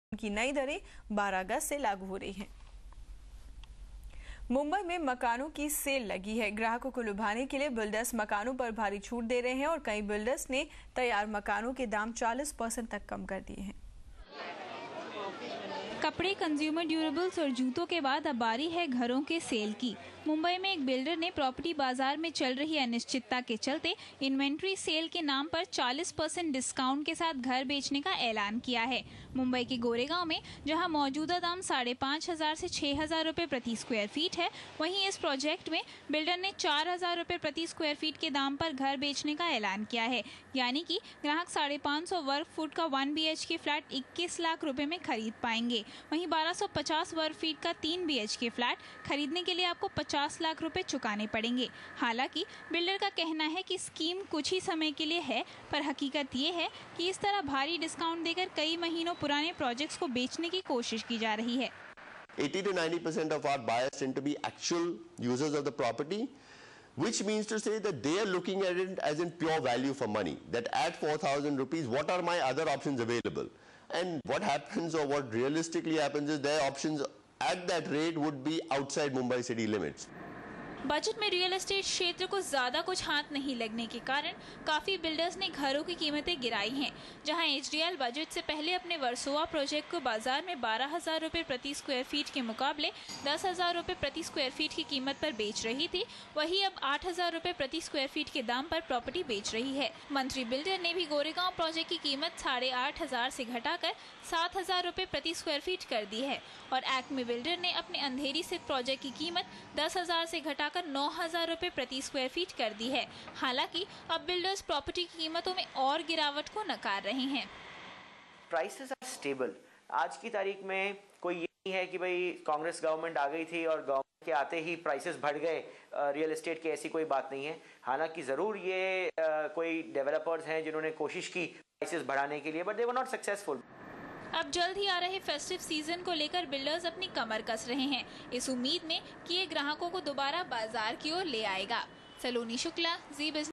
उनकी नई दरें 12 अगस्त से लागू हो रही हैं। मुंबई में मकानों की सेल लगी है। ग्राहकों को लुभाने के लिए बिल्डर्स मकानों पर भारी छूट दे रहे हैं और कई बिल्डर्स ने तैयार मकानों के दाम 40% तक कम कर दिए हैं। कपड़े, कंज्यूमर ड्यूरेबल्स और जूतों के बाद अब बारी है घरों के सेल की। मुंबई में एक बिल्डर ने प्रॉपर्टी बाजार में चल रही अनिश्चितता के चलते इन्वेंट्री सेल के नाम पर 40% डिस्काउंट के साथ घर बेचने का ऐलान किया है। मुंबई के गोरेगांव में जहां मौजूदा दाम 5,500 से 6,000 रुपए प्रति स्क्वायर फीट है, वहीं इस प्रोजेक्ट में बिल्डर ने 4,000 रुपए प्रति स्क्वायर फीट के दाम पर घर बेचने का ऐलान किया है। यानी कि ग्राहक 550 वर्ग फुट का 1 BHK फ्लैट 21 लाख रुपए में खरीद पाएंगे। वहीं 1250 वर्ग फीट का 3 BHK फ्लैट खरीदने के लिए आपको 50 लाख रुपए चुकाने पड़ेंगे। हालांकि बिल्डर का कहना है कि स्कीम कुछ ही समय के लिए है, पर हकीकत ये है कि इस तरह भारी डिस्काउंट देकर कई महीनों पुराने प्रोजेक्ट्स को बेचने की कोशिश की जा रही है। 80 to 90% of our buyers tend to be actual users of the property, which means to say that they are looking at it as in pure value for money. That at 4,000 rupees, what are my other options available? And what happens, or what realistically happens, is their options at that rate would be outside Mumbai city limits. Budget में real estate क्षेत्र को ज्यादा कुछ हाथ नहीं लगने के कारण काफी बिल्डर्स ने घरों की कीमतें गिराई हैं। जहां HDL बजट से पहले अपने वर्सोवा प्रोजेक्ट को बाजार में 12,000 रुपए प्रति स्क्वायर फीट के मुकाबले 10,000 रुपए प्रति स्क्वायर फीट की कीमत पर बेच रही थी, वही अब 8,000 रुपए प्रति स्क्वायर फीट के दाम पर प्रॉपर्टी बेच रही है। मंत्री बिल्डर ने भी गोरेगांव प्रोजेक्ट की कीमत 8,500 से घटाकर 7,000 रुपए प्रति स्क्वायर फीट कर दी है और एक्मे बिल्डर ने अपने अंधेरी स्थित प्रोजेक्ट की कीमत 10,000 से घटाकर 9,000 रुपए प्रति स्क्वायर फीट कर दी है। हालांकि अब बिल्डर्स प्रॉपर्टी की कीमतों में और गिरावट को नकार रहे हैं। Prices are stable. आज की तारीख में कोई ये नहीं है कि भाई कांग्रेस गवर्नमेंट आ गई थी और गवर्नमेंट के आते ही प्राइसेस बढ़ गए रियल एस्टेट की, ऐसी कोई बात नहीं है। हालांकि जरूर ये कोई डेवलपर्स हैं जिन्होंने कोशिश की प्राइसेस बढ़ाने के लिए, but they were not successful. अब जल्द ही आ रहे फेस्टिव सीजन को लेकर बिल्डर्स अपनी कमर कस रहे हैं, इस उम्मीद में कि ये ग्राहकों को दोबारा बाजार की ओर ले आएगा। सलोनी शुक्ला, जी बिजनेस।